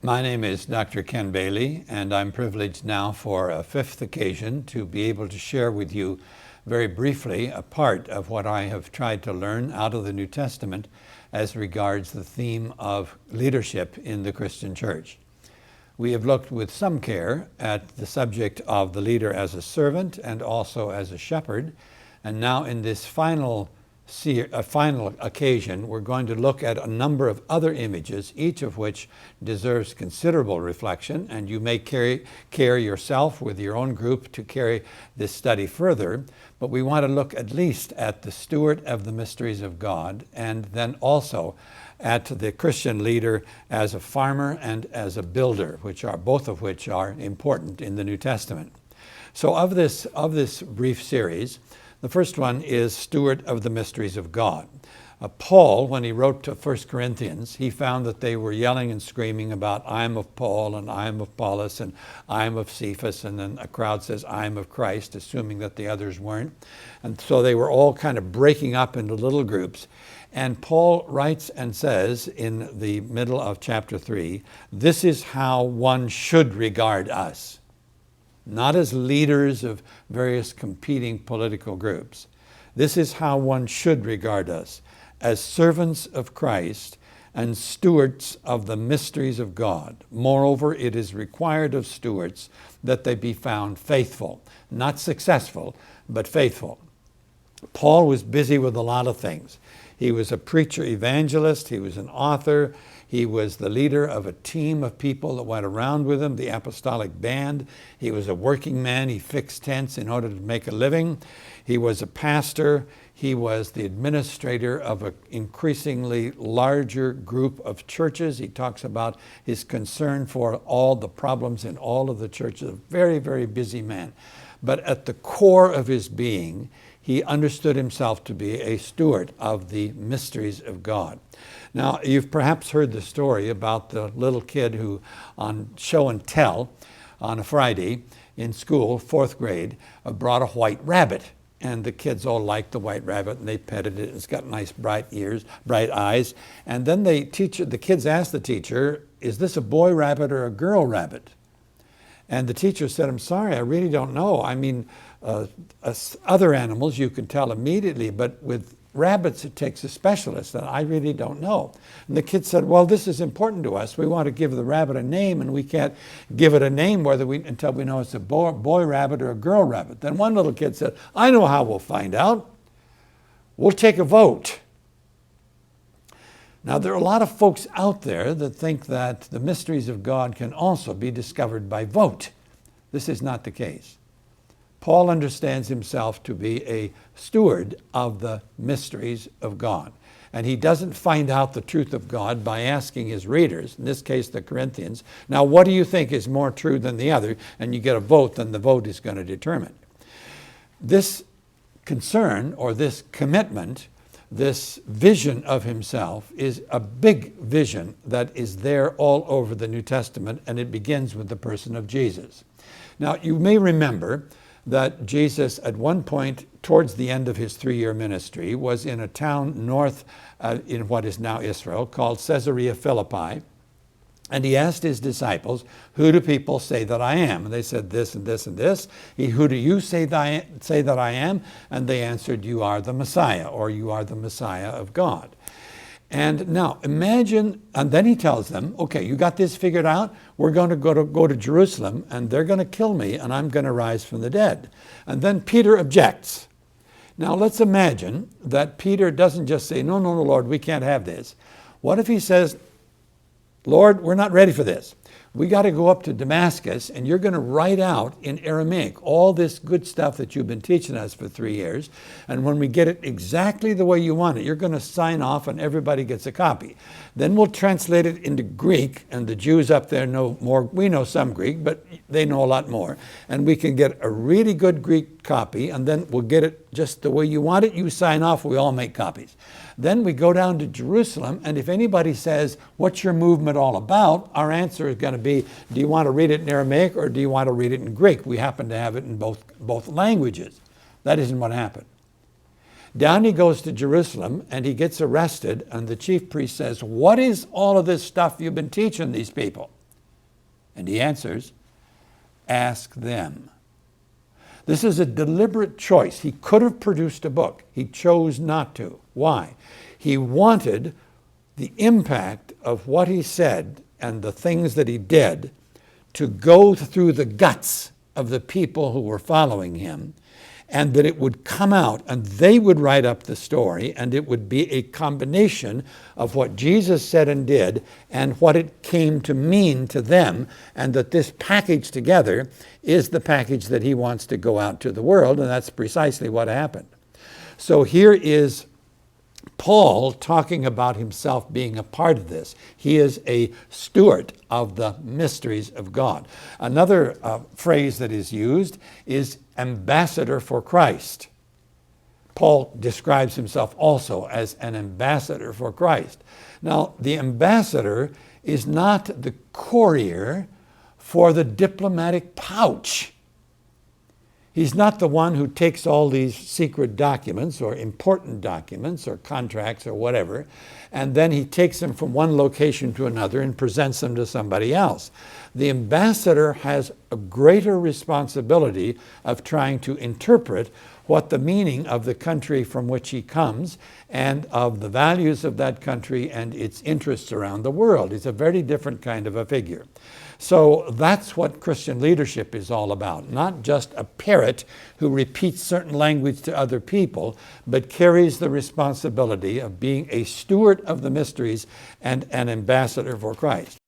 My name is Dr. Ken Bailey, and I'm privileged now for a fifth occasion to be able to share with you very briefly a part of what I have tried to learn out of the New Testament as regards the theme of leadership in the Christian church. We have looked with some care at the subject of the leader as a servant and also as a shepherd, and now in this final occasion, we're going to look at a number of other images, each of which deserves considerable reflection, and you may care yourself with your own group to carry this study further, but we want to look at least at the steward of the mysteries of God, and then also at the Christian leader as a farmer and as a builder, both of which are important in the New Testament. So of this brief series, the first one is Steward of the Mysteries of God. Paul, when he wrote to 1 Corinthians, he found that they were yelling and screaming about, I am of Paul, and I am of Apollos, and I am of Cephas, and then a crowd says, I am of Christ, assuming that the others weren't. And so they were all kind of breaking up into little groups. And Paul writes and says in the middle of chapter 3, this is how one should regard us. Not as leaders of various competing political groups. This is how one should regard us, as servants of Christ and stewards of the mysteries of God. Moreover, it is required of stewards that they be found faithful, not successful, but faithful. Paul was busy with a lot of things. He was a preacher evangelist, he was an author, he was the leader of a team of people that went around with him, the apostolic band. He was a working man. He fixed tents in order to make a living. He was a pastor. He was the administrator of an increasingly larger group of churches. He talks about his concern for all the problems in all of the churches. A very, very busy man. But at the core of his being, he understood himself to be a steward of the mysteries of God. Now, you've perhaps heard the story about the little kid who, on show and tell on a Friday in school, 4th grade, brought a white rabbit. And the kids all liked the white rabbit, and they petted it. It's got nice bright ears, bright eyes. And then the kids asked the teacher, is this a boy rabbit or a girl rabbit? And the teacher said, I'm sorry, I really don't know. I mean, other animals you can tell immediately, but with rabbits it takes a specialist, and I really don't know. And the kid said, well, this is important to us. We want to give the rabbit a name, and we can't give it a name until we know it's a boy rabbit or a girl rabbit. Then one little kid said, I know how we'll find out. We'll take a vote. Now, there are a lot of folks out there that think that the mysteries of God can also be discovered by vote. This is not the case. Paul understands himself to be a steward of the mysteries of God. And he doesn't find out the truth of God by asking his readers, in this case the Corinthians, now what do you think is more true than the other? And you get a vote, then the vote is going to determine. This concern or this commitment, this vision of himself is a big vision that is there all over the New Testament, and it begins with the person of Jesus. Now, you may remember that Jesus, at one point towards the end of his 3-year ministry, was in a town north in what is now Israel called Caesarea Philippi. And he asked his disciples, who do people say that I am? And they said this and this and this. Who do you say that I am? And they answered, you are the Messiah, or you are the Messiah of God. And now imagine, and then he tells them, okay, you got this figured out? We're going to go to Jerusalem, and they're going to kill me, and I'm going to rise from the dead. And then Peter objects. Now let's imagine that Peter doesn't just say, no, Lord, we can't have this. What if he says, Lord, we're not ready for this. We got to go up to Damascus, and you're going to write out in Aramaic all this good stuff that you've been teaching us for 3 years. And when we get it exactly the way you want it, you're going to sign off and everybody gets a copy. Then we'll translate it into Greek, and the Jews up there know more. We know some Greek, but they know a lot more. And we can get a really good Greek copy, and then we'll get it just the way you want it. You sign off, we all make copies. Then we go down to Jerusalem, and if anybody says, what's your movement all about? Our answer is going to be, do you want to read it in Aramaic or do you want to read it in Greek? We happen to have it in both languages. That isn't what happened. Down he goes to Jerusalem, and he gets arrested, and the chief priest says, what is all of this stuff you've been teaching these people? And he answers, ask them. This is a deliberate choice. He could have produced a book. He chose not to. Why? He wanted the impact of what he said and the things that he did to go through the guts of the people who were following him, and that it would come out and they would write up the story, and it would be a combination of what Jesus said and did and what it came to mean to them, and that this package together is the package that he wants to go out to the world, and that's precisely what happened. So here is Paul talking about himself being a part of this. He is a steward of the mysteries of God. Another phrase that is used is ambassador for Christ. Paul describes himself also as an ambassador for Christ. Now, the ambassador is not the courier for the diplomatic pouch. He's not the one who takes all these secret documents or important documents or contracts or whatever, and then he takes them from one location to another and presents them to somebody else. The ambassador has a greater responsibility of trying to interpret what the meaning of the country from which he comes and of the values of that country and its interests around the world. He's a very different kind of a figure. So that's what Christian leadership is all about. Not just a parrot who repeats certain language to other people, but carries the responsibility of being a steward of the mysteries and an ambassador for Christ.